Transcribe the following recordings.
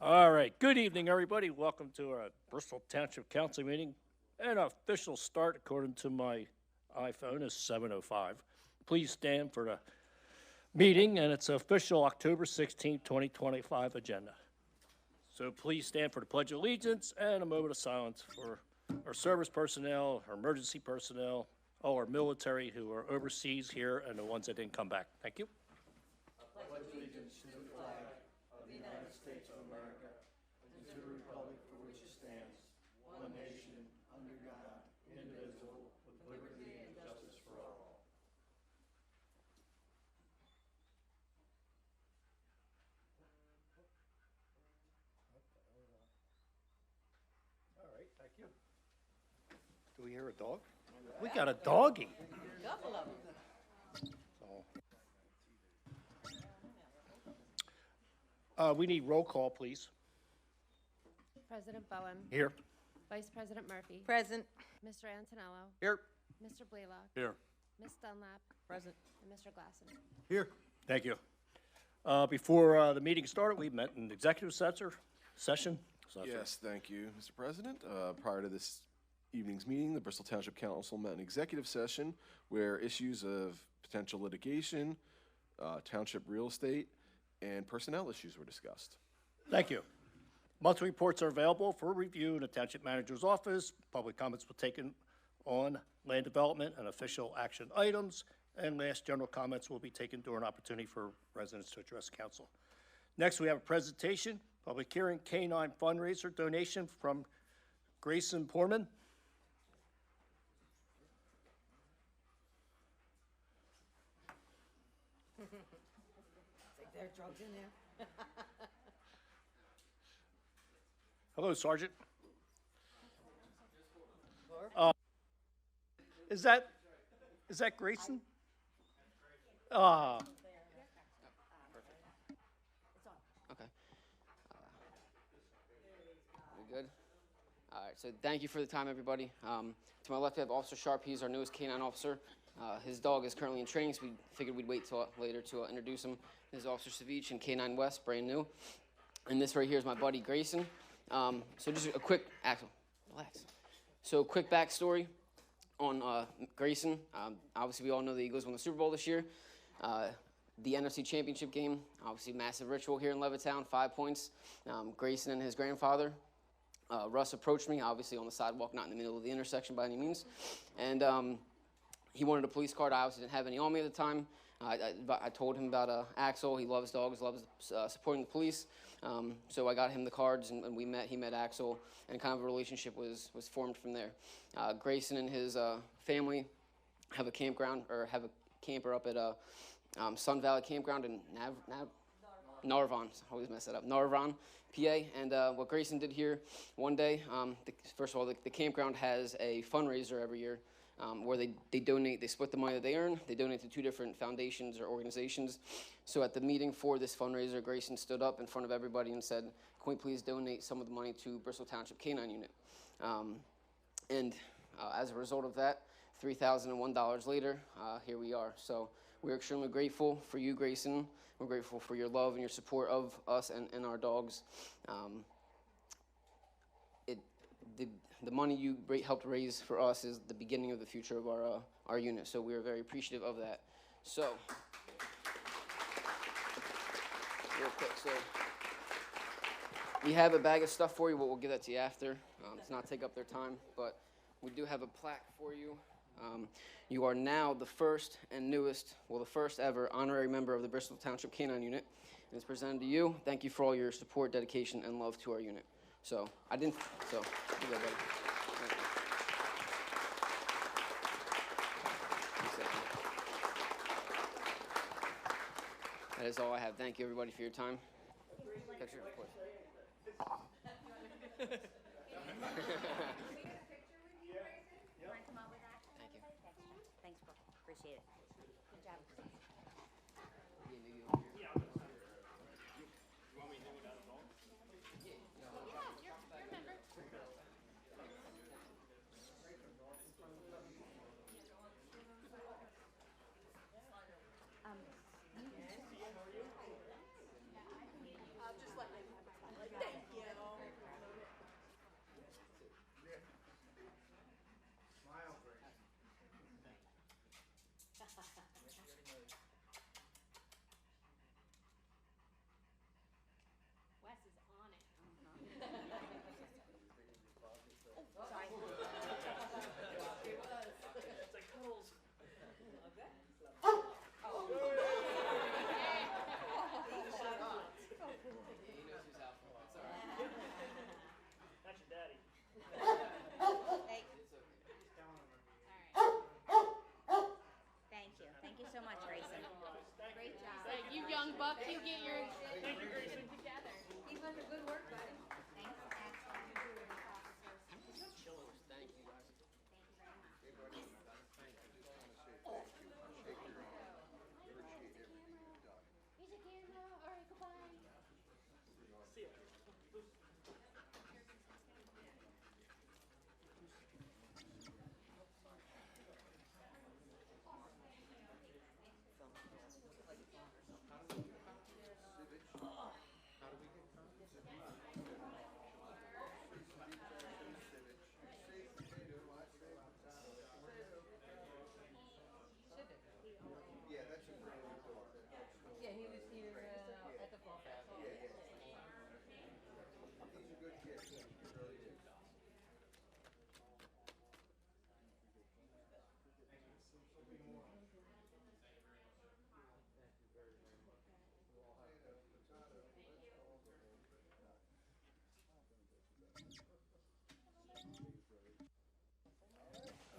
All right, good evening, everybody. Welcome to our Bristol Township Council meeting. An official start, according to my iPhone, is 7:05. Please stand for the meeting and its official October 16, 2025 agenda. So please stand for the Pledge of Allegiance and a moment of silence for our service personnel, our emergency personnel, all our military who are overseas here, and the ones that didn't come back. Thank you. All right, thank you. Do we hear a dog? We got a doggy. Couple of them. We need roll call, please. President Bowen. Here. Vice President Murphy. Present. Mr. Antonello. Here. Mr. Blaylock. Here. Ms. Dunlap. Present. And Mr. Glassen. Here. Thank you. Before the meeting started, we met in executive session. Yes, thank you, Mr. President. Prior to this evening's meeting, the Bristol Township Council met in executive session where issues of potential litigation, township real estate, and personnel issues were discussed. Thank you. Monthly reports are available for review in the Township Manager's office. Public comments were taken on land development and official action items. And last, general comments will be taken during opportunity for residents to address council. Next, we have a presentation, public hearing, K-9 fundraiser donation from Grayson Portman. There are drugs in there. Hello, Sergeant. Is that Grayson? Okay. We good? All right, so thank you for the time, everybody. To my left, we have Officer Sharp. He's our newest K-9 officer. His dog is currently in training, so we figured we'd wait till later to introduce him. This is Officer Savich in K-9 West, brand new. And this right here is my buddy Grayson. So just a quick, Axel, relax. So quick backstory on Grayson. Obviously, we all know the Eagles won the Super Bowl this year. The NFC Championship game, obviously massive ritual here in Levittown, 5 points. Grayson and his grandfather, Russ, approached me, obviously on the sidewalk, not in the middle of the intersection by any means. And he wanted a police card. I obviously didn't have any on me at the time. I told him about Axel. He loves dogs, loves supporting the police. So I got him the cards, and we met. He met Axel, and kind of a relationship was formed from there. Grayson and his family have a campground, or have a camper up at Sun Valley Campground in Narvon. I always mess that up. Narvon, PA. And what Grayson did here one day, first of all, the campground has a fundraiser every year. Where they donate, they split the money that they earn, they donate to 2 different foundations or organizations. So at the meeting for this fundraiser, Grayson stood up in front of everybody and said, can we please donate some of the money to Bristol Township K-9 unit? As a result of that, $3,001 later, here we are. So we're extremely grateful for you, Grayson. We're grateful for your love and your support of us and our dogs. The money you helped raise for us is the beginning of the future of our unit, so we are very appreciative of that. So, real quick, so we have a bag of stuff for you, but we'll give that to you after. To not take up their time, but we do have a plaque for you. You are now the first and newest, the first ever honorary member of the Bristol Township K-9 unit, and it's presented to you. Thank you for all your support, dedication, and love to our unit. So, you go, buddy. That is all I have. Thank you, everybody, for your time. Picture, of course. Can we get a picture with you, Grayson? You want to come over that? Thank you. Thanks, bro. Appreciate it. Good job. Buck, you get your. Keep up the good work, buddy. Thanks, excellent. Thank you, guys. Here's your camera. All right, goodbye. Yeah, he was here at the fall festival.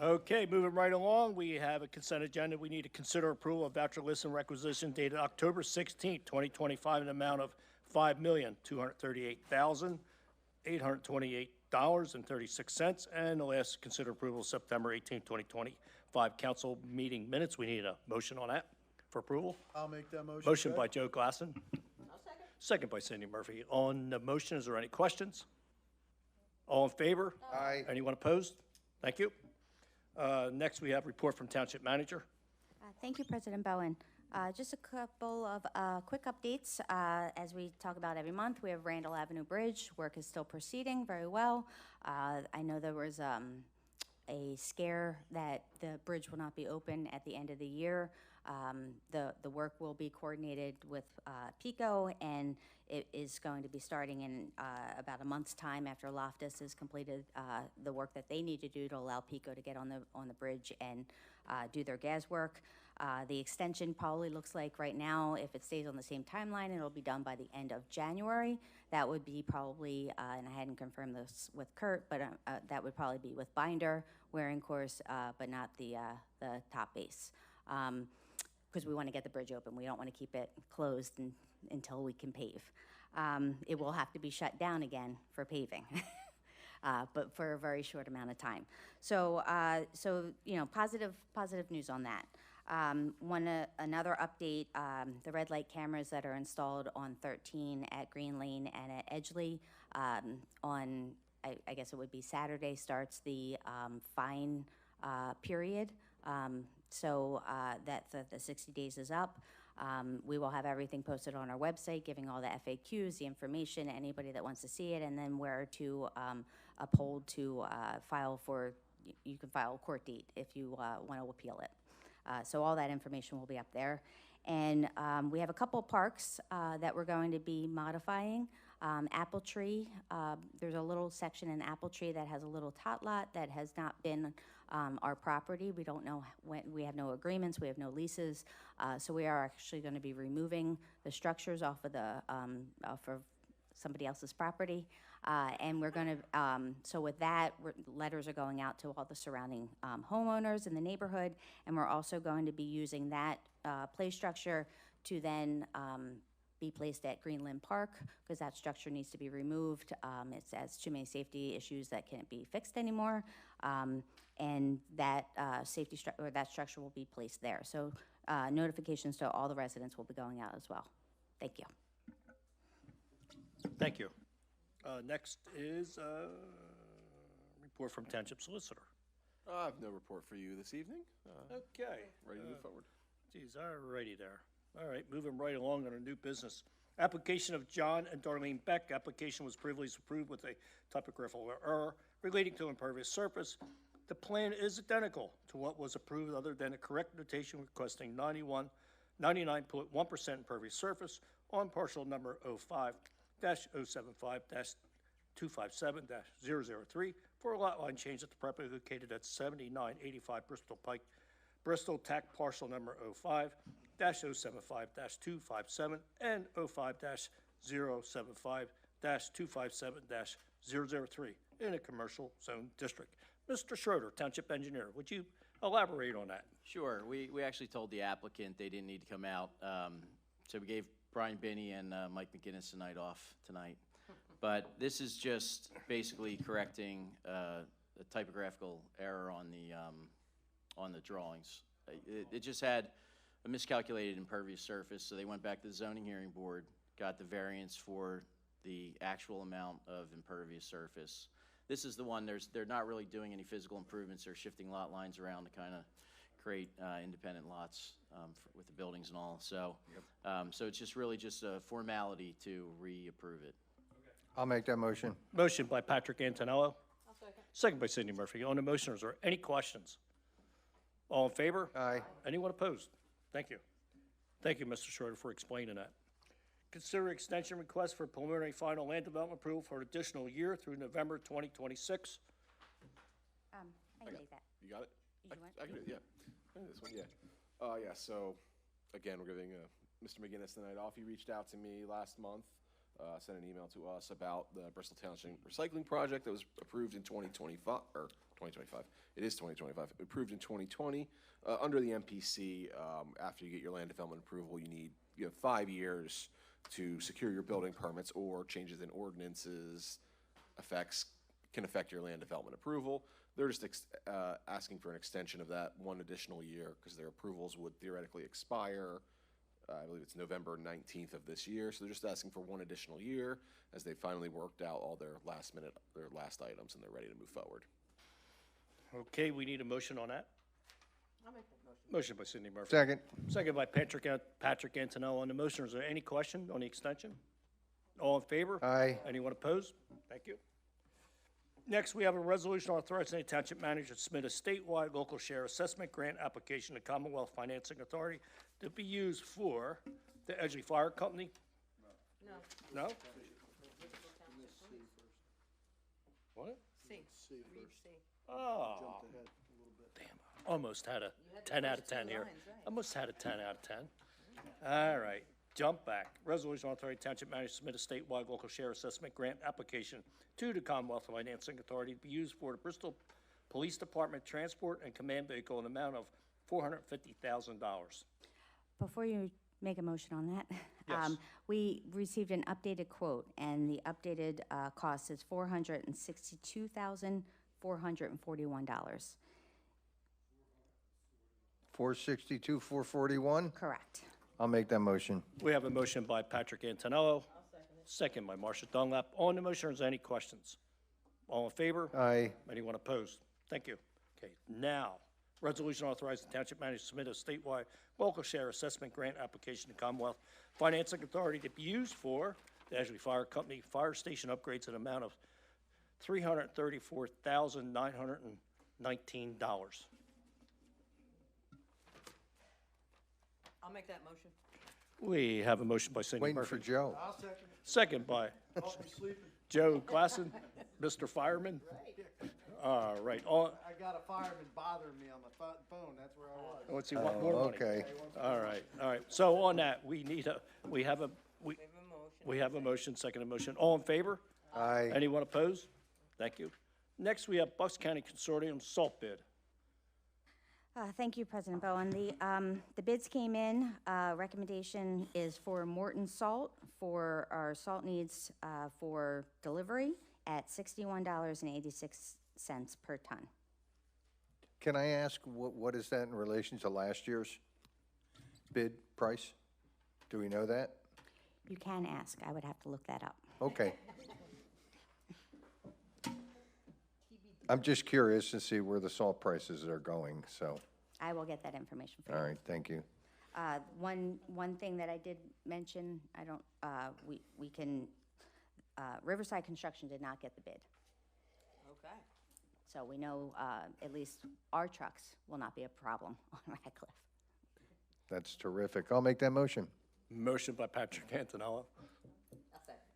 Okay, moving right along, we have a consent agenda. We need to consider approval of voucher list and requisition dated October 16th, 2025, in the amount of $5,238,828.36. And the last, consider approval September 18th, 2025 council meeting minutes. We need a motion on that for approval. I'll make that motion. Motion Judge. by Joe Glassen. Second by Cindy Murphy. On the motion, is there any questions? All in favor? Aye. Anyone opposed? Thank you. Next, we have report from Township Manager. Thank you, President Bowen. Just a couple of quick updates. As we talk about every month, we have Randall Avenue Bridge. Work is still proceeding very well. I know there was a scare that the bridge will not be open at the end of the year. The work will be coordinated with PICO, and it is going to be starting in about a month's time after Loftus has completed the work that they need to do to allow PICO to get on the bridge and do their gas work. The extension probably looks like right now, if it stays on the same timeline, it'll be done by the end of January. That would be probably, and I hadn't confirmed this with Kurt, but that would probably be with binder, wearing course, but not the top base. Because we want to get the bridge open. We don't want to keep it closed until we can pave. It will have to be shut down again for paving, but for a very short amount of time. So you know, positive news on that. Another update, the red light cameras that are installed on 13 at Green Lane and at Edgeley, I guess it would be Saturday, starts the fine period. So that the 60 days is up. We will have everything posted on our website, giving all the FAQs, the information, anybody that wants to see it, and then where to uphold to file for, you can file a court date if you want to appeal it. So all that information will be up there. And we have a couple parks that we're going to be modifying. Apple Tree, there's a little section in Apple Tree that has a little tot lot that has not been our property. We don't know when, we have no agreements, we have no leases. So we are actually going to be removing the structures off of somebody else's property. And we're going to, so with that, letters are going out to all the surrounding homeowners in the neighborhood. And we're also going to be using that play structure to then be placed at Greenland Park, because that structure needs to be removed. It has too many safety issues that can't be fixed anymore. And that that structure will be placed there. So notifications to all the residents will be going out as well. Thank you. Thank you. Next is report from Township Solicitor. I have no report for you this evening. Okay. Ready to move forward. Geez, all righty there. All right, moving right along on our new business. Application of John and Darlene Beck. Application was previously approved with a typographical error relating to impervious surface. The plan is identical to what was approved, other than a correct notation requesting 99.1% impervious surface on parcel number 05-075-257-003 for a lot line change at the property located at 7985 Bristol Pike, Bristol, TAC parcel number 05-075-257 and 05-075-257-003 in a commercial zone district. Mr. Schroeder, Township Engineer, would you elaborate on that? Sure. We actually told the applicant they didn't need to come out. So we gave Brian Binney and Mike McGinnis a night off tonight. But this is just basically correcting a typographical error on the drawings. It just had a miscalculated impervious surface, so they went back to the zoning hearing board, got the variance for the actual amount of impervious surface. This is the one, they're not really doing any physical improvements. They're shifting lot lines around to kind of create independent lots with the buildings and all. So, so it's just really just a formality to reapprove it. I'll make that motion. Motion by Patrick Antonello. Second by Cindy Murphy. On the motion, is there any questions? All in favor? Aye. Anyone opposed? Thank you. Thank you, Mr. Schroeder, for explaining that. Consider extension request for preliminary final land development approval for an additional year through November 2026. I can take that. You got it? You want- I can do it, yeah. I can do this one, yeah. Yeah, so, again, we're giving Mr. McGinnis the night off. He reached out to me last month, sent an email to us about the Bristol Township recycling project that was approved in 2025, or 2025. It is 2025, approved in 2020. Under the MPC, after you get your land development approval, you have 5 years to secure your building permits or changes in ordinances can affect your land development approval. They're just asking for an extension of that 1 additional year because their approvals would theoretically expire. I believe it's November 19th of this year. So they're just asking for 1 additional year as they finally worked out all their last items and they're ready to move forward. Okay, we need a motion on that. I'll make that motion. Motion by Cindy Murphy. Second. Second by Patrick Antonello on the motion. Is there any question on the extension? All in favor? Aye. Anyone opposed? Thank you. Next, we have a resolution authorizing the township manager to submit a statewide local share assessment grant application to Commonwealth Financing Authority to be used for the Edgeley Fire Company. No. No? What? C. Read C. Oh. Damn, almost had a 10 out of 10 here. lines, right. Almost had a 10 out of 10. All right, jump back. Resolution authorizing township manager to submit a statewide local share assessment grant application to the Commonwealth Financing Authority to be used for the Bristol Police Department transport and command vehicle in the amount of $450,000. Before you make a motion on that, Yes. we received an updated quote, and the updated cost is $462,441. 462, 441. Correct. I'll make that motion. We have a motion by Patrick Antonello, second by Marcia Dunlap. On the motion, is there any questions? All in favor? Aye. Anyone opposed? Thank you. Okay, now, resolution authorizing the township manager to submit a statewide local share assessment grant application to Commonwealth Financing Authority to be used for the Edgeley Fire Company fire station upgrades in an amount of $334,919. I'll make that motion. We have a motion by Cindy Waiting for Murphy. Joe. Second by Joe Glasson, Mr. Fireman. All right, all, I got a fireman bothering me on my phone, that's where I was. let's see, want more money? Okay. All right. So on that, we have a motion. motion, second motion. All in favor? Aye. Anyone opposed? Thank you. Next, we have Bucks County Consortium salt bid. Thank you, President Bowen. The bids came in. Recommendation is for Morton Salt for our salt needs for delivery at $61.86 per ton. Can I ask, what is that in relation to last year's bid price? Do we know that? You can ask. I would have to look that up. Okay. I'm just curious to see where the salt prices are going, so, I will get that information for you. all right, thank you. One thing that I did mention, we can, Riverside Construction did not get the bid. Okay. So we know, at least our trucks will not be a problem on Radcliffe. That's terrific. I'll make that motion. Motion by Patrick Antonello,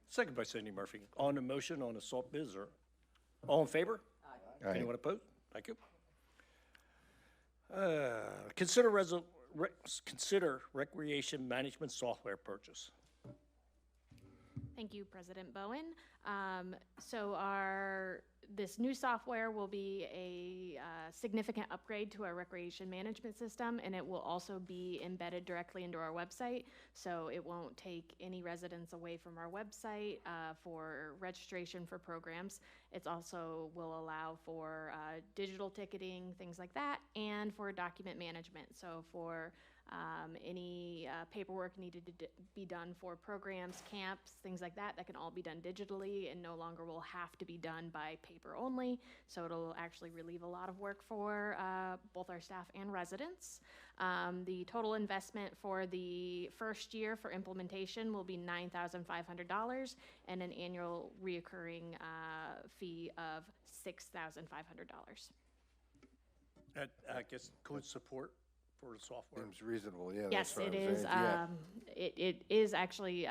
second by Cindy Murphy. On the motion on the salt bids, or all in favor? Aye. Anyone opposed? Thank you. Consider consider recreation management software purchase. Thank you, President Bowen. This new software will be a significant upgrade to our recreation management system, and it will also be embedded directly into our website. So it won't take any residents away from our website for registration for programs. It also will allow for digital ticketing, things like that, and for document management. So for any paperwork needed to be done for programs, camps, things like that, that can all be done digitally and no longer will have to be done by paper only. So it'll actually relieve a lot of work for both our staff and residents. The total investment for the first year for implementation will be $9,500 and an annual reoccurring fee of $6,500. That, I guess, includes support for the software. Seems reasonable, yeah. Yes, that's what it I was is. saying, yeah. It is actually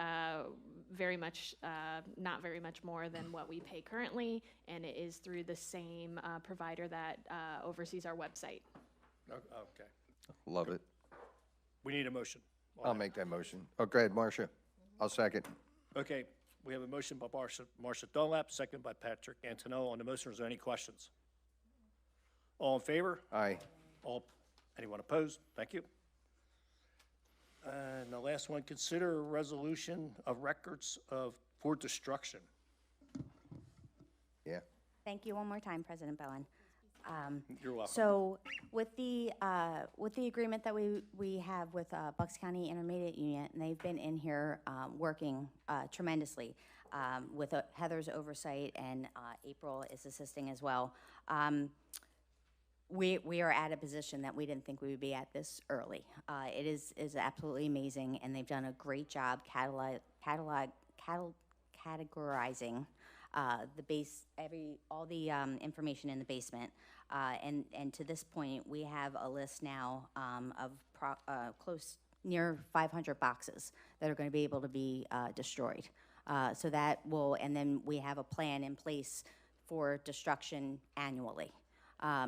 very much, not very much more than what we pay currently, and it is through the same provider that oversees our website. Okay. Love it. We need a motion. on I'll that. make that motion. Oh, go ahead, Marcia. I'll second. Okay, we have a motion by Marcia Dunlap, seconded by Patrick Antonello. On the motion, is there any questions? All in favor? Aye. Anyone opposed? Thank you. And the last one, consider a resolution of records for destruction. Yeah. Thank you one more time, President Bowen. You're welcome. So with the agreement that we have with Bucks County Intermediate Unit, and they've been in here working tremendously with Heather's oversight, and April is assisting as well. We are at a position that we didn't think we would be at this early. It is absolutely amazing, and they've done a great job categorizing all the information in the basement. And to this point, we have a list now of near 500 boxes that are going to be able to be destroyed. So that will, and then we have a plan in place for destruction annually.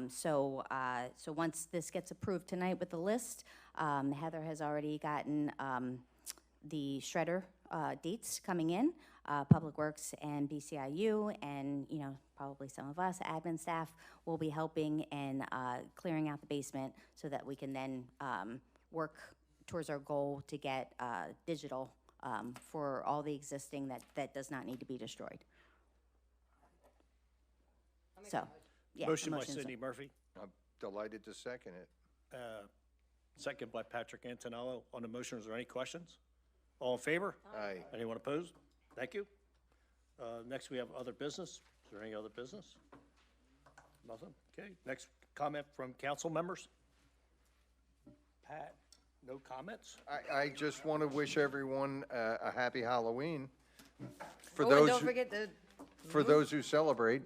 So once this gets approved tonight with the list, Heather has already gotten the shredder dates coming in, Public Works and BCIU, and probably some of us admin staff will be helping in clearing out the basement so that we can then work towards our goal to get digital for all the existing that does not need to be destroyed. So. Yeah, Motion by motion's- Sidney Murphy, I'm delighted to second it. second by Patrick Antonello. On the motion, is there any questions? All in favor? Aye. Anyone opposed? Thank you. Next, we have other business. Is there any other business? Nothing? Okay. Next, comment from council members? Pat, no comments? I just want to wish everyone a happy Halloween. For Oh, and those don't who- forget the for those who celebrate.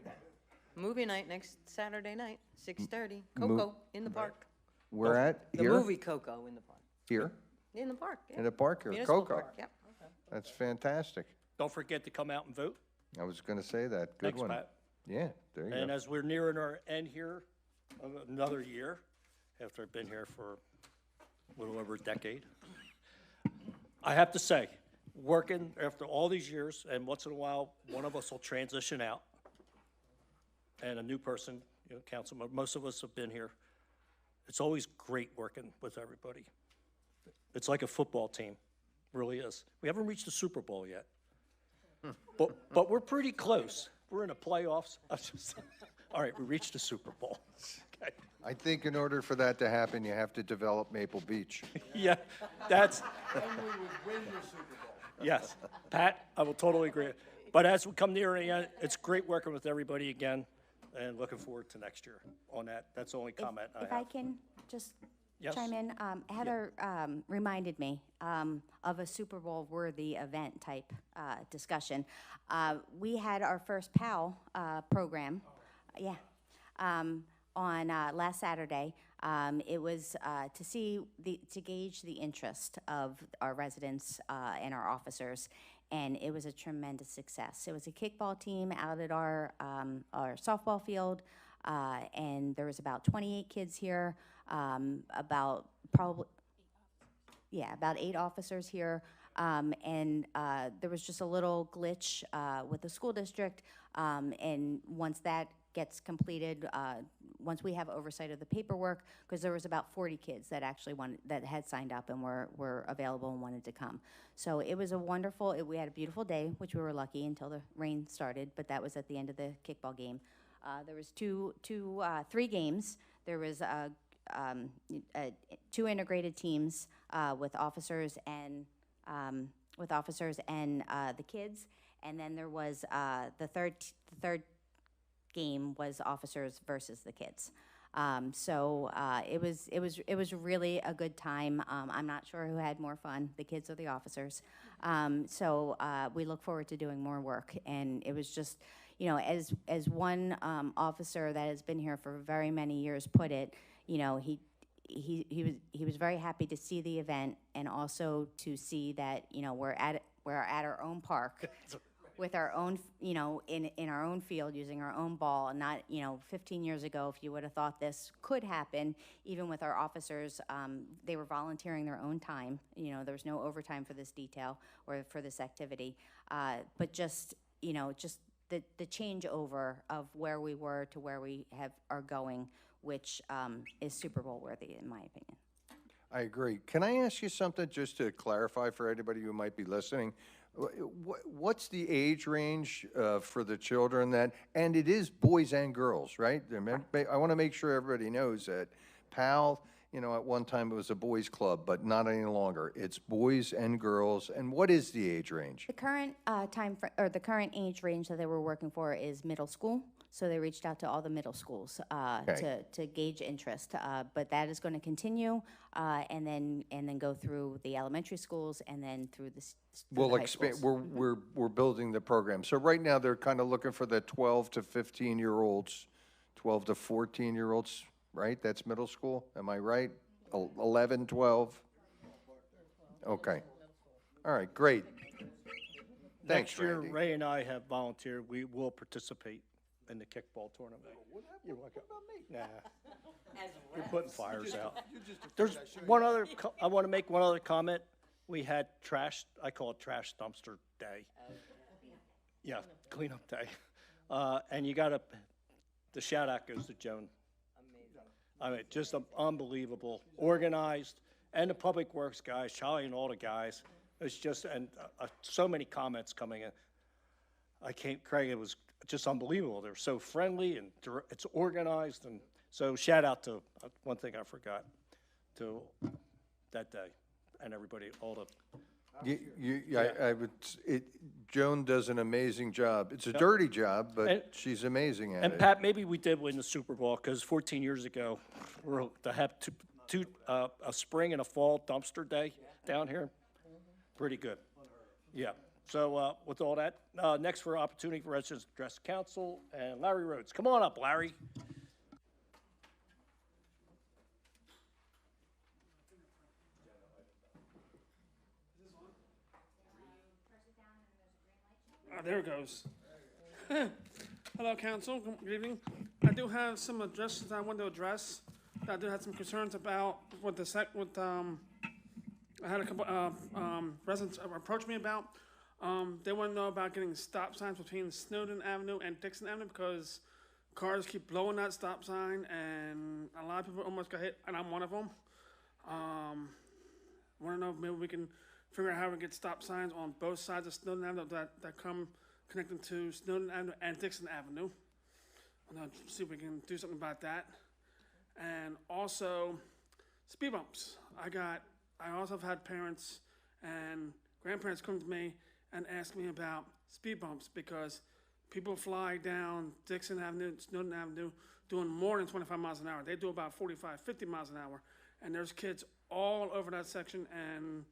movie night next Saturday night, 6:30. Coco in the park. We're at The here, movie Coco in the park. here, In the park, yeah. in the park here, Municipal Coco. Park, yep. That's fantastic. Don't forget to come out and vote. I was going to say that. Good Thanks, one. Pat. Yeah, there you And go. as we're nearing our end here, of another year, after I've been here for a little over a decade, I have to say, working after all these years, and once in a while, one of us will transition out, and a new person, councilman, most of us have been here. It's always great working with everybody. It's like a football team, really is. We haven't reached the Super Bowl yet, but we're pretty close. We're in the playoffs. All right, we reached the Super Bowl. Okay. I think in order for that to happen, you have to develop Maple Beach. Yeah, that's, Then we would win the Super Bowl. yes. Pat, I will totally agree. But as we come near the end, it's great working with everybody again, and looking forward to next year on that. That's the only comment I If I have. can just Yes. chime in, Heather reminded me of a Super Bowl worthy event type discussion. We had our first POW program, yeah, on last Saturday. It was to gauge the interest of our residents and our officers, and it was a tremendous success. It was a kickball team out at our softball field, and there was about 28 kids here, about 8 officers here. There was just a little glitch with the school district, and once that gets completed, once we have oversight of the paperwork, because there was about 40 kids that actually that had signed up and were available and wanted to come. So it was a wonderful, we had a beautiful day, which we were lucky until the rain started, but that was at the end of the kickball game. There was three games. There was 2 integrated teams with officers and the kids, and then there was the third game was officers versus the kids. It was really a good time. I'm not sure who had more fun, the kids or the officers. We look forward to doing more work, and it was just, as one officer that has been here for very many years put it, he was very happy to see the event, and also to see that we're at our own park with our own in our own field, using our own ball, and not 15 years ago, if you would have thought this could happen, even with our officers, they were volunteering their own time. There was no overtime for this detail or for this activity, but just the changeover of where we were to where we are going, which is Super Bowl worthy, in my opinion. I agree. Can I ask you something just to clarify for anybody who might be listening? What's the age range for the children and it is boys and girls, right? I want to make sure everybody knows that PAL, at one time it was a boys club, but not any longer. It's boys and girls. And what is the age range? The current the current age range that they were working for is middle school. So they reached out to all the middle schools to gauge interest, but that is going to continue, and then go through the elementary schools, and then through the We'll high expand. schools. We're building the program. So right now they're kind of looking for the 12 to 15-year-olds, 12 to 14-year-olds, right? That's middle school. Am I right? 11, 12. Okay. All right. Great. Thanks, Next year, Randy. Ray and I have volunteered. We will participate in the kickball tournament. You're welcome. Nah. You're putting fires out. There's one other, I want to make one other comment. We had trash, I call it trash dumpster day. Yeah, cleanup day. And the shout out goes to Joan. I mean, just unbelievable, organized, and the public works guys, Charlie and all the guys. It's just, and so many comments coming in. Craig, it was just unbelievable. They're so friendly, and it's organized, and so shout out to one thing I forgot to that day, and everybody, all the. Joan does an amazing job. It's a dirty job, but she's amazing at it. And Pat, maybe we did win the Super Bowl because 14 years ago, to have a spring and a fall dumpster day down here, pretty good. Yeah. So with all that, next for opportunity for residents to address council, and Larry Rhodes. Come on up, Larry. There it goes. Hello, council. Good evening. I do have some addresses I want to address. I do have some concerns about what I had a couple residents approach me about. They want to know about getting stop signs between Snowden Avenue and Dixon Avenue because cars keep blowing that stop sign, and a lot of people almost got hit, and I'm one of them. Want to know if maybe we can figure out how we get stop signs on both sides of Snowden Avenue that come connecting to Snowden Avenue and Dixon Avenue. Want to see if we can do something about that. And also, speed bumps. I also have had parents and grandparents come to me and ask me about speed bumps because people fly down Dixon Avenue, Snowden Avenue, doing more than 25 miles an hour. They do about 45, 50 miles an hour. And there's kids all over that section, and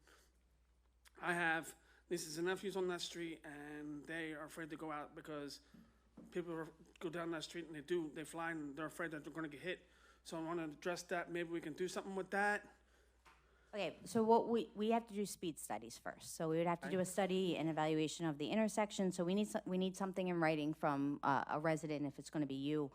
I have nieces and nephews on that street, and they are afraid to go out because people go down that street and they fly, and they're afraid that they're going to get hit. So I want to address that. Maybe we can do something with that. Okay, so what we have to do speed studies first. So we would have to do a study and evaluation of the intersection. So we need something in writing from a resident, if it's going to be you,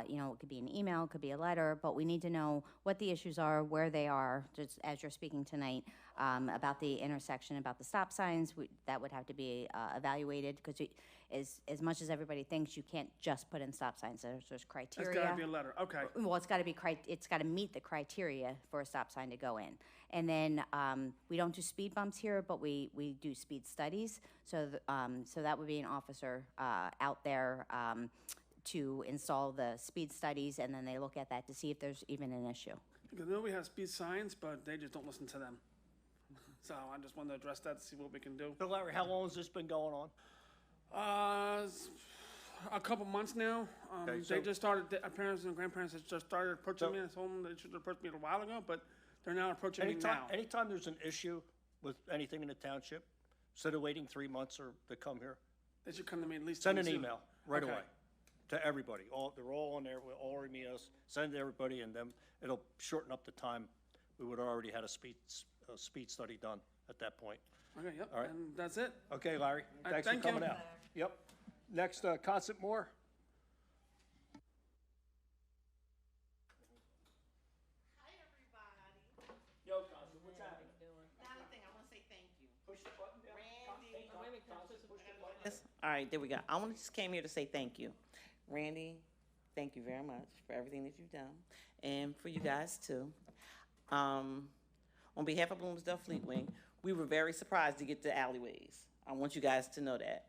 You know, it could be an email, it could be a letter, but we need to know what the issues are, where they are, just as you're speaking tonight, about the intersection, about the stop signs. That would have to be evaluated, because as much as everybody thinks, you can't just put in stop signs. There's criteria. It's gotta be a letter, okay. Well, it's got to be it's got to meet the criteria for a stop sign to go in. And then we don't do speed bumps here, but we do speed studies. So so that would be an officer out there to install the speed studies, and then they look at that to see if there's even an issue. Because I know we have speed signs, but they just don't listen to them. So I just wanted to address that to see what we can do. So Larry, how long has this been going on? A couple months now. Okay, They so- just started, our parents and grandparents have just started approaching me. I told them they should have approached me a while ago, but they're now approaching me now. Anytime there's an issue with anything in the township, instead of waiting 3 months or to come here, They should come to me at least. send an soon. email right Okay. away to everybody. They're all on there, with all our emails, send it to everybody, and then it'll shorten up the time. We would have already had a speed study done at that point. Okay, yep, All right. and that's it. Okay, Larry, right, thanks for thank you. coming out. Yep. Next, Constant Moore. Hi, everybody. Yo, Constant, what's happening? Not a thing, I wanna say thank you. Push the button down. Randy. Yes. All right, there we go. I just came here to say thank you. Randy, thank you very much for everything that you've done, and for you guys too. On behalf of Bloomsdale Fleet Wing, we were very surprised to get the alleyways. I want you guys to know that,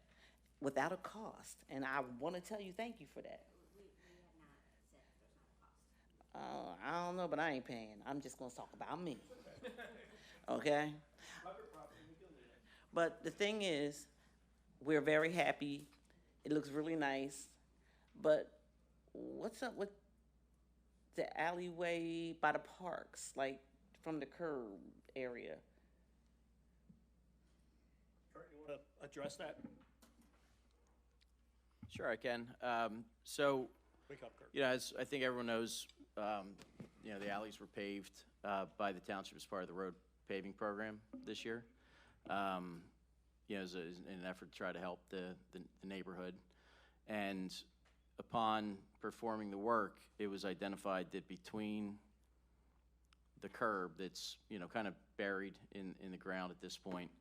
without a cost, and I want to tell you thank you for that. I don't know, but I ain't paying. I'm just gonna talk about me. Okay? But the thing is, we're very happy. It looks really nice. But what's up with the alleyway by the parks, like from the curb area? Kurt, you want to address that? Sure, I can. So, Wake up, Kurt. you know, as I think everyone knows, you know, the alleys were paved by the township as part of the road paving program this year. You know, as in an effort to try to help the neighborhood. And upon performing the work, it was identified that between the curb that's, you know, kind of buried in the ground at this point,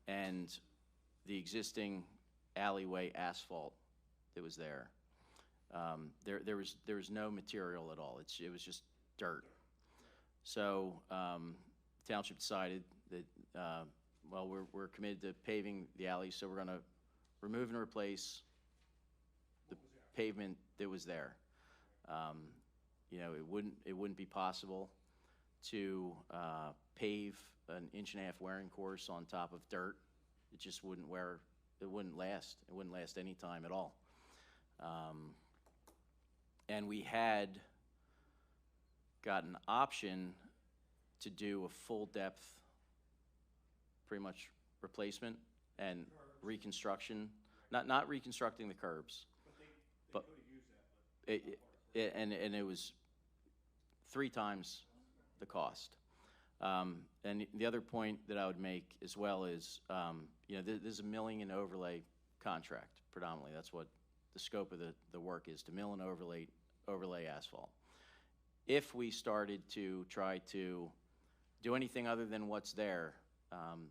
and the existing alleyway asphalt that was there, there was no material at all. It was just dirt. So township decided that well, we're committed to paving the alleys, so we're going to remove and replace the pavement that was there. You know, it wouldn't be possible to pave an 1.5-inch wearing course on top of dirt. It just wouldn't last. It wouldn't last any time at all. And we had got an option to do a full depth, pretty much replacement and reconstruction, not reconstructing the curbs, but and it was 3 times the cost. And the other point that I would make as well is, you know, there's a milling and overlay contract predominantly. That's what the scope of the work is, to mill and overlay asphalt. If we started to try to do anything other than what's there,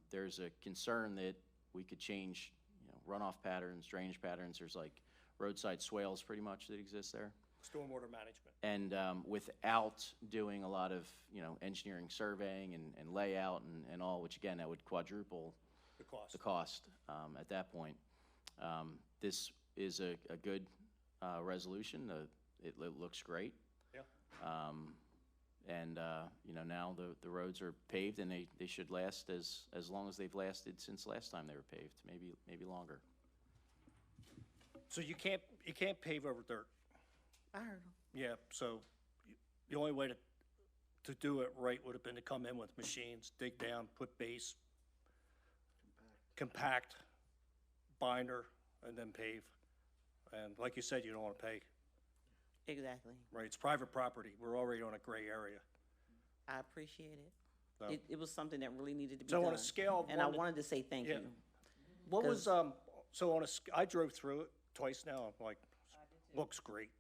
there's a concern that we could change, you know, runoff patterns, drainage patterns. There's like roadside swales pretty much that exist there. Stormwater management. And without doing a lot of, you know, engineering surveying and layout and all, which again, that would quadruple the cost at that point. This is a good resolution. It looks great. Yeah. And you know, now the roads are paved, and they should last as long as they've lasted since last time they were paved, maybe longer. So you can't pave over dirt. I heard him. Yeah, so the only way to do it right would have been to come in with machines, dig down, put base, compact, binder, and then pave. And like you said, you don't want to pay, Exactly. right? It's private property. We're already on a gray area. I appreciate it. So- It was something that really needed to be So done. on a scale of And I 1 to- wanted to say thank Yeah. you. What was, 'Cause- so I drove through it twice now, I'm like, looks great.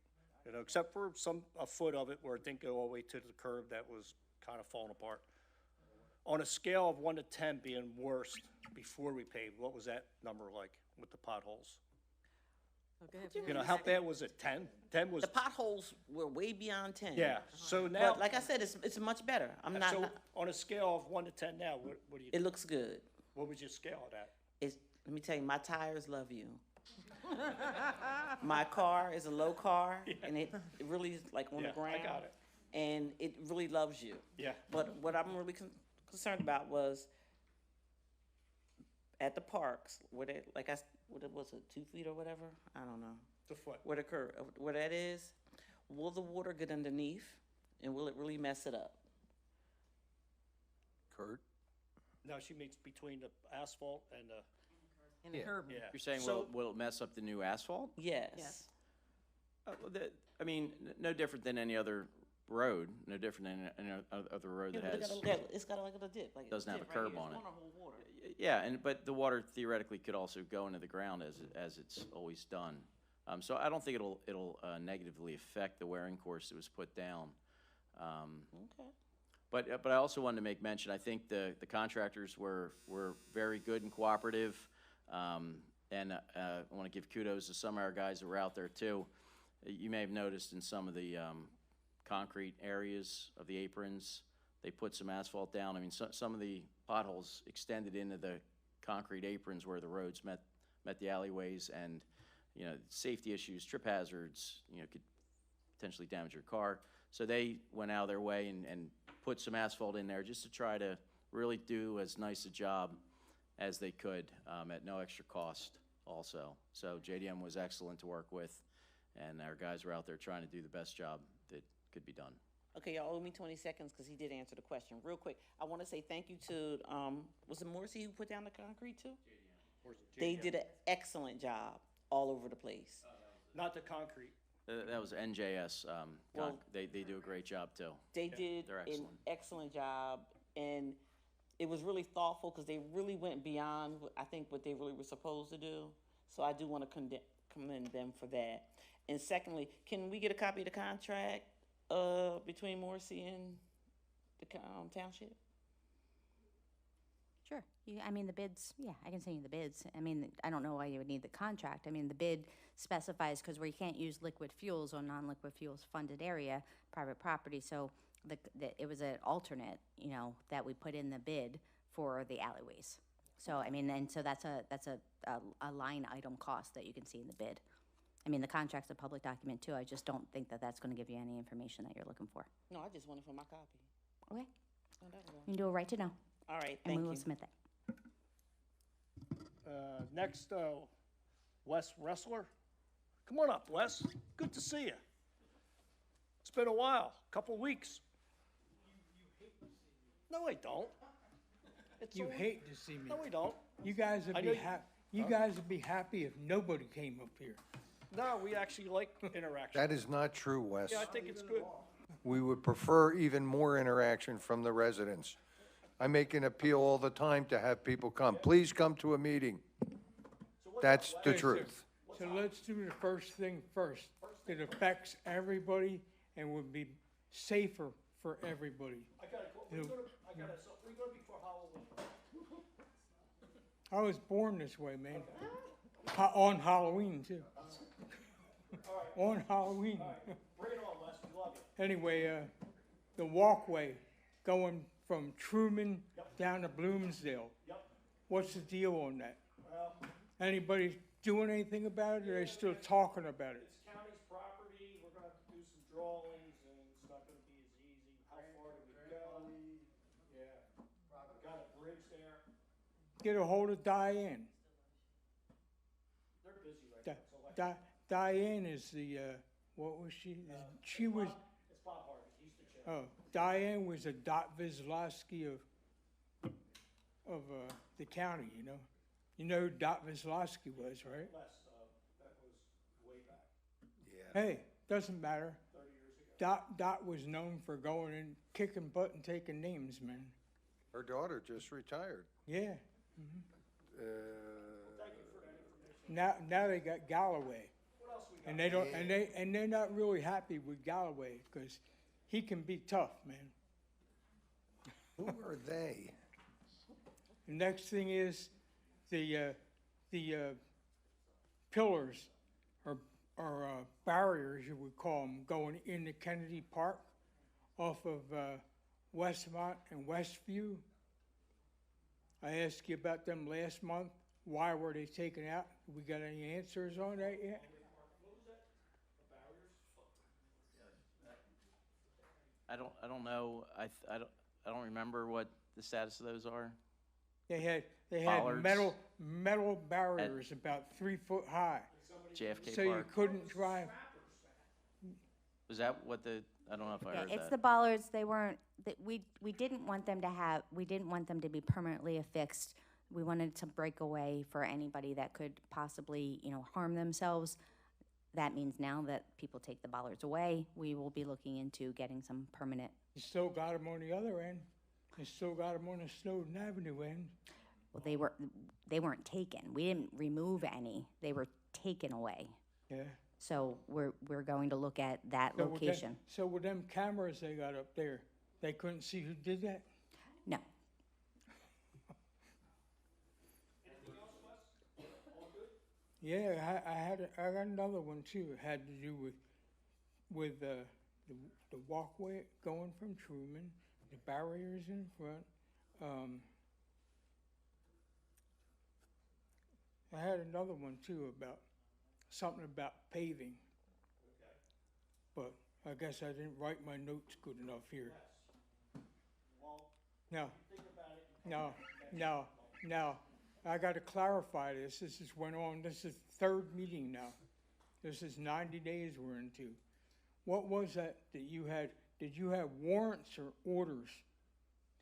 You know, except for a foot of it where it didn't go all the way to the curb that was kind of falling apart. On a scale of 1 to 10 being worst before we paved, what was that number like with the potholes? You know, how bad was it? 10? 10 was, The potholes were way beyond 10. yeah, so now, But like I said, it's much better. I'm not, so on a scale of 1 to 10 now, what do you, it looks good. what would you scale it at? Let me tell you, my tires love you. My car is a low car, and it really is like on Yeah, the ground. I got it. And it really loves you. Yeah. But what I'm really concerned about was at the parks, where they, like what was it, 2 feet or whatever? I don't know. The foot. Where the curve, where that is, will the water get underneath, and will it really mess it up? Kurt? No, she meets between the asphalt and the, And the curb. yeah. You're saying, So- will it mess up the new asphalt? Yes. Yes. I mean, no different than any other road, no different than any other road Yeah, that but has, it's got like a dip. Like doesn't have a dip right curb here. on It's it. gonna hold water. yeah, but the water theoretically could also go into the ground as it's always done. So I don't think it'll negatively affect the wearing course that was put down. Okay. But I also wanted to make mention, I think the contractors were very good and cooperative. And I want to give kudos to some of our guys that were out there too. You may have noticed in some of the concrete areas of the aprons, they put some asphalt down. I mean, some of the potholes extended into the concrete aprons where the roads met the alleyways, and, you know, safety issues, trip hazards, you know, could potentially damage your car. So they went out of their way and put some asphalt in there just to try to really do as nice a job as they could at no extra cost also. So JDM was excellent to work with, and our guys were out there trying to do the best job that could be done. Okay, y'all owe me 20 seconds because he did answer the question. Real quick, I want to say thank you to, was it Morrissey who put down the concrete too? They did an excellent job all over the place. Not the concrete. That was NJS. Well- They do a great job too. They did they're an excellent. excellent job, and it was really thoughtful because they really went beyond, I think, what they really were supposed to do. So I do want to commend them for that. And secondly, can we get a copy of the contract between Morrissey and the township? Sure. I mean, the bids, yeah, I can send you the bids. I mean, I don't know why you would need the contract. I mean, the bid specifies, because we can't use liquid fuels or non-liquid fuels funded area, private property, so it was an alternate, you know, that we put in the bid for the alleyways. So, I mean, and so that's a line item cost that you can see in the bid. I mean, the contract's a public document too. I just don't think that that's gonna give you any information that you're looking for. No, I just wanted for my copy. Okay? Oh, that was all. You can do a right to know, All right, and we thank will you. submit that. Next, Wes Wrestler. Come on up, Wes. Good to see you. It's been a while, couple weeks. No, I don't. It's You only- hate to see me. No, we don't. You guys would I be know you- happy. You guys would be happy if nobody came up here. No, we actually like interaction. That is not true, Wes. Yeah, I think it's good. We would prefer even more interaction from the residents. I make an appeal all the time to have people come. Please come to a meeting. That's the Okay, truth. So let's do the first thing first. It affects everybody and would be safer for everybody. I gotta go, we're gonna be for Halloween. I was born this way, man. On Halloween too. On Halloween. Bring it on, Wes, we love you. Anyway, the walkway going from Truman down to Bloomsdale. Yep. What's the deal on that? Well, Anybody doing anything about it, or are they still talking about it? it's county's property, we're gonna have to do some drawings, and it's not gonna be as easy. How far do we go? Yeah, got a bridge there. Get a hold of Diane. They're busy right now, so like, Diane is the, what was she? She was, it's Bob Harvey, he's the chair. oh, Diane was a Dot Vizlowski of the county, you know? You know who Dot Vizlowski was, right? Les, that was way back, Hey, doesn't matter. 30 years ago. Dot was known for going and kicking butt and taking names, man. Her daughter just retired. Yeah. Thank you for that information. Now they got Galloway. What else we And they don't, and they're not really happy with Galloway, because he can be tough, man. Who are they? The next thing is, the pillars or barriers, you would call them, going into Kennedy Park off of Westmont and Westview. I asked you about them last month. Why were they taken out? We got any answers on that yet? I don't know, I don't remember what the status of those are. They had Bollards. metal barriers about 3 foot high, JFK so you Park. couldn't drive. Was that what I don't know if I Yeah, heard it's that. the bollards, they weren't, we didn't want them to have, we didn't want them to be permanently affixed. We wanted to break away for anybody that could possibly, harm themselves. That means now that people take the bollards away, we will be looking into getting some permanent. You still got them on the other end. You still got them on the Snowden Avenue end. Well, they weren't taken. We didn't remove any. They were taken away. Yeah. So we're going to look at that So with them- location. So with them cameras they got up there, they couldn't see who did that? No. Yeah, I got another one too. It had to do with the walkway going from Truman, the barriers in front. I had another one too about something about paving. But I guess I didn't write my notes good enough here. No. I got to clarify this. This has went on. This is third meeting now. This is 90 days we're into. What was that you had? Did you have warrants or orders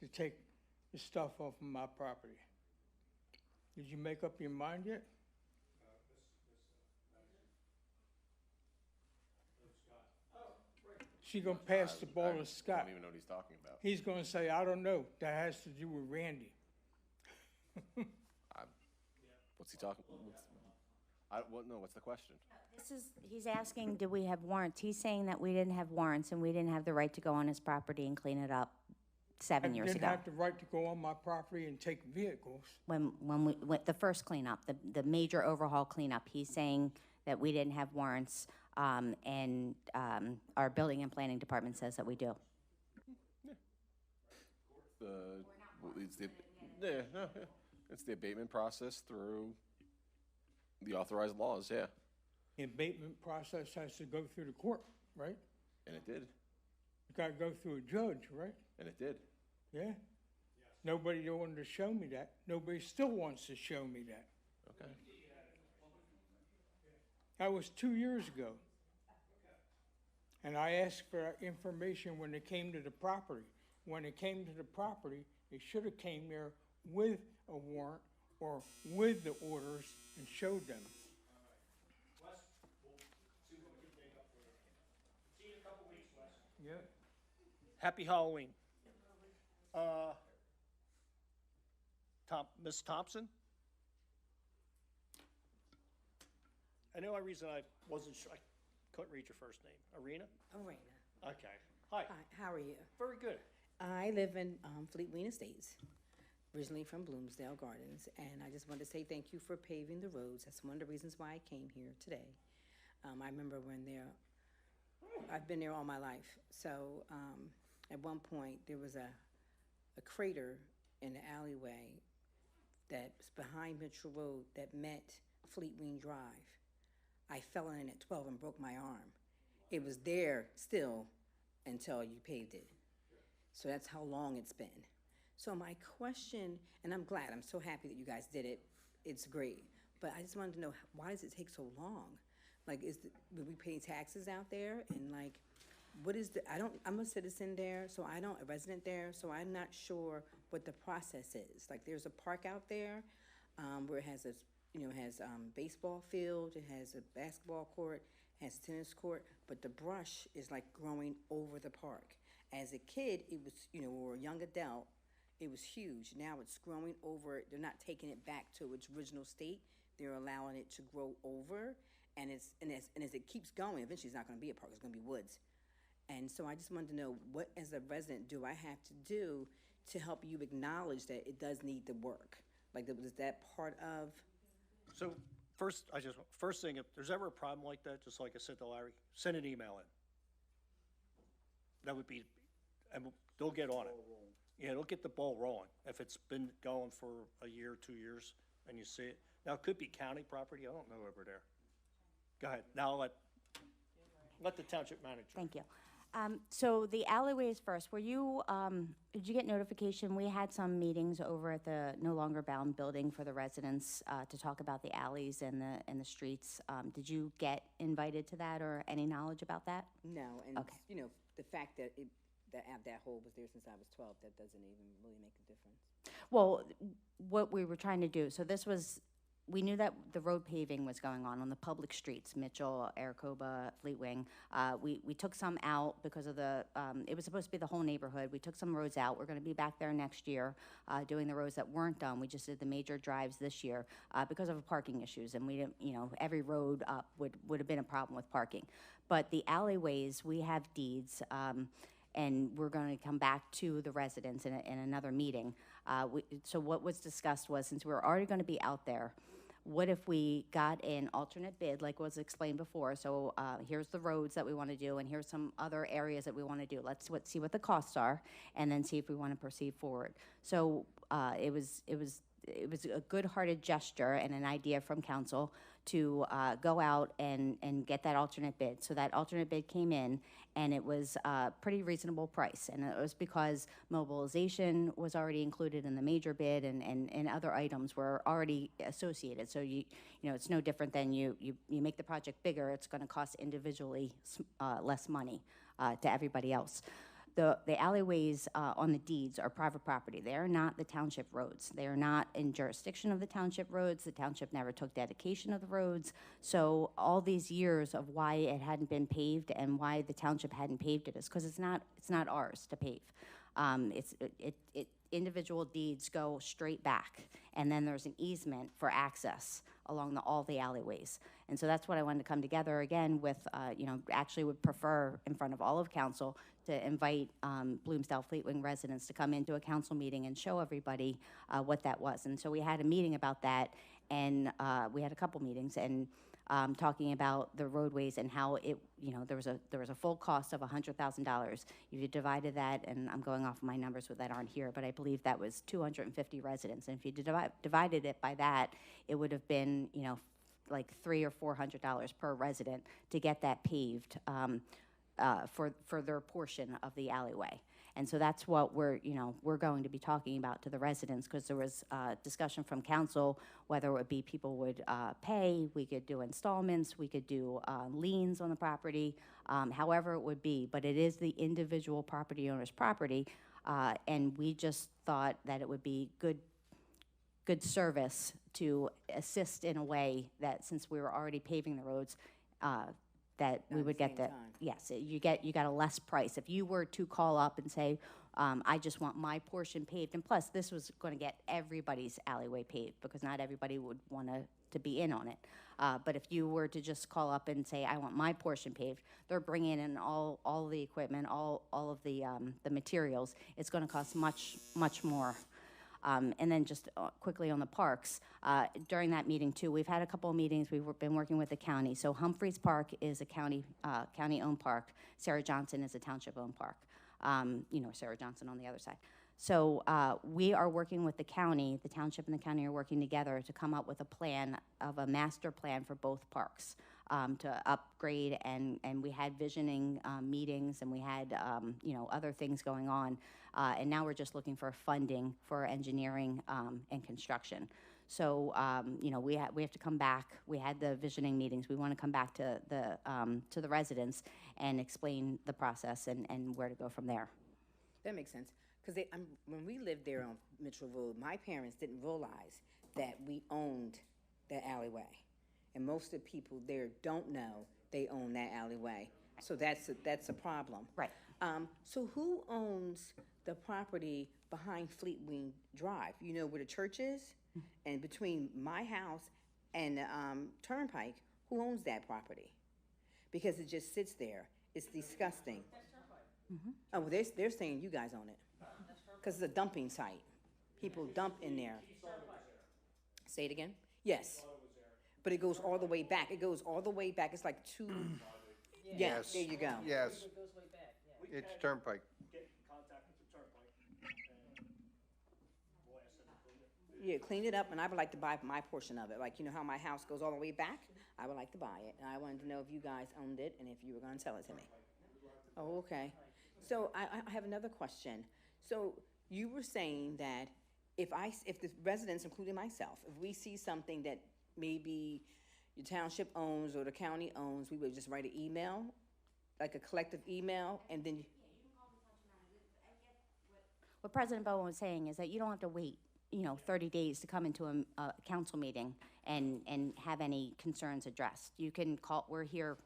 to take the stuff off of my property? Did you make up your mind yet? She gonna pass the ball to I Scott. don't even know what he's talking about. He's gonna say, I don't know. That has to do with Randy. What's he talking? What's the question? He's asking, do we have warrants? He's saying that we didn't have warrants and we didn't have the right to go on his property and clean it up 7 years Didn't ago. have the right to go on my property and take vehicles. When we went, the first cleanup, the major overhaul cleanup, he's saying that we didn't have warrants, and our building and planning department says that we do. It's the abatement process through the authorized laws, yeah. The abatement process has to go through the court, right? And it did, You gotta go through a judge, right? and it did. Yeah? Nobody wanted to show me that. Nobody still wants to show me that. Okay. That was 2 years ago. And I asked for information when they came to the property. When they came to the property, they should have came there with a warrant or with the orders and showed them. Yeah. Happy Halloween. Miss Thompson? I know the reason I wasn't sure, I couldn't read your first name. Arena? Arena. Okay. Hi. Hi, how are you? Very good. I live in Fleetween Estates, originally from Bloomsdale Gardens, and I just wanted to say thank you for paving the roads. That's one of the reasons why I came here today. I remember when I've been there all my life. So at one point, there was a crater in the alleyway that's behind Mitchell Road that met Fleetween Drive. I fell in at 12 and broke my arm. It was there still until you paved it. So that's how long it's been. So my question, and I'm glad, I'm so happy that you guys did it. It's great. But I just wanted to know, why does it take so long? Like, do we pay taxes out there? And like, what is I'm a citizen there, so a resident there, so I'm not sure what the process is. Like, there's a park out there where it has baseball field, it has a basketball court, has tennis court, but the brush is like growing over the park. As a kid, it was, or a young adult, it was huge. Now it's growing over. They're not taking it back to its original state. They're allowing it to grow over. and as it keeps going, eventually it's not gonna be a park, it's gonna be woods. And so I just wanted to know, what, as a resident, do I have to do to help you acknowledge that it does need the work? Like, was that part of? So first thing, if there's ever a problem like that, just like I said to Larry, send an email in. That would be, and they'll get on it. Yeah, they'll get the ball rolling. If it's been going for a year, 2 years, and you see it. Now, it could be county property, I don't know over there. Go ahead, now let the township manager. Thank you. So the alleyways first, did you get notification? We had some meetings over at the No Longer Bound building for the residents to talk about the alleys and the streets. Did you get invited to that or any knowledge about that? No, and, Okay. you know, the fact that that hole was there since I was 12, that doesn't even really make a difference. Well, what we were trying to do, so we knew that the road paving was going on the public streets, Mitchell, Aracoba, Fleetwing. We took some out because of it was supposed to be the whole neighborhood. We took some roads out. We're gonna be back there next year, doing the roads that weren't done. We just did the major drives this year, because of parking issues, and we didn't, every road up would have been a problem with parking. But the alleyways, we have deeds, and we're going to come back to the residents in another meeting. So what was discussed was, since we're already going to be out there, what if we got an alternate bid, like was explained before? So here's the roads that we want to do, and here's some other areas that we want to do. Let's see what the costs are, and then see if we want to proceed forward. So it was a good-hearted gesture and an idea from council to go out and get that alternate bid. So that alternate bid came in, and it was a pretty reasonable price. And it was because mobilization was already included in the major bid, and other items were already associated. So it's no different than you make the project bigger, it's going to cost individually less money to everybody else. The alleyways on the deeds are private property. They are not the township roads. They are not in jurisdiction of the township roads. The township never took dedication of the roads. So all these years of why it hadn't been paved and why the township hadn't paved it is because it's not ours to pave. Individual deeds go straight back, and then there's an easement for access along all the alleyways. And so that's what I wanted to come together again with, actually would prefer in front of all of council to invite Bloomsdale Fleetwing residents to come into a council meeting and show everybody what that was. And so we had a meeting about that, and we had a couple meetings, and talking about the roadways and how there was a full cost of $100,000. If you divided that, and I'm going off of my numbers that aren't here, but I believe that was 250 residents. And if you divided it by that, it would have been, like $300 or $400 per resident to get that paved for their portion of the alleyway. And so that's what we're going to be talking about to the residents, because there was discussion from council whether it would be people would pay, we could do installments, we could do liens on the property, however it would be. But it is the individual property owner's property, and we just thought that it would be good service to assist in a way that, since we were already paving the roads, that we would get the, yes, you got a less price. If you were to call up and say, I just want my portion paved, and plus this was going to get everybody's alleyway paved, because not everybody would want to be in on it. But if you were to just call up and say, I want my portion paved, they're bringing in all the equipment, all of the materials. It's going to cost much more. And then just quickly on the parks, during that meeting too, we've had a couple of meetings. We've been working with the county. So Humphreys Park is a county-owned park. Sarah Johnson is a township-owned park. Sarah Johnson on the other side. So we are working with the county. The township and the county are working together to come up with a master plan for both parks. To upgrade, and we had visioning meetings, and we had other things going on, and now we're just looking for funding for engineering and construction. So we have to come back. We had the visioning meetings. We want to come back to the residents and explain the process and where to go from there. That makes sense, because when we lived there on Mitchell Road, my parents didn't realize that we owned that alleyway. And most of the people there don't know they own that alleyway. So that's a problem. Right. So who owns the property behind Fleetwing Drive? You know where the church is? And between my house and Turnpike, Who owns that property? Because it just sits there. It's disgusting. Oh, well, they're saying you guys own it. Because it's a dumping site. People dump in there. Say it again? Yes. But it goes all the way back. It goes all the way back. It's like two, yeah, Yes. there you go. Yes. It's Turnpike. Get in contact with the Turnpike, and we'll ask them to clean it. Yeah, clean it up, and I would like to buy my portion of it. Like, you know how my house goes all the way back? I would like to buy it, and I wanted to know if you guys owned it and if you were gonna sell it to me. Oh, okay. So I have another question. So you were saying that if the residents, including myself, if we see something that maybe your township owns or the county owns, we would just write an email, like a collective email, and then, What President Bowen was saying is that you don't have to wait, 30 days to come into a council meeting and have any concerns addressed. You can call, we're here,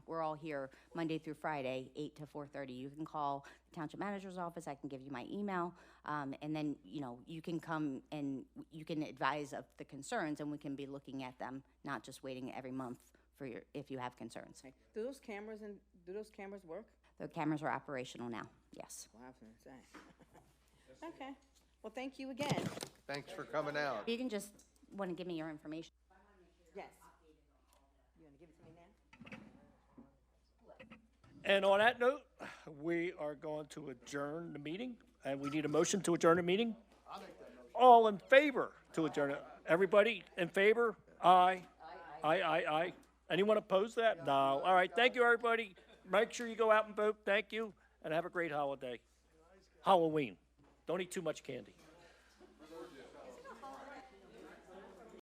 we're all here Monday through Friday, 8 to 4:30. You can call the township manager's office, I can give you my email, and then, you can come and you can advise of the concerns, and we can be looking at them, not just waiting every month if you have concerns. do those cameras work? The cameras are operational now, yes. Well, I was gonna say. Okay, well, thank you again. Thanks for coming out. You can just want to give me your information. Yes. You wanna give it to me now? And on that note, we are going to adjourn the meeting, and we need a motion to adjourn the meeting. All in favor to adjourn it? Everybody in favor? Aye. Aye. Anyone oppose that? No. All right, thank you, everybody. Make sure you go out and vote. Thank you, and have a great holiday. Halloween. Don't eat too much candy.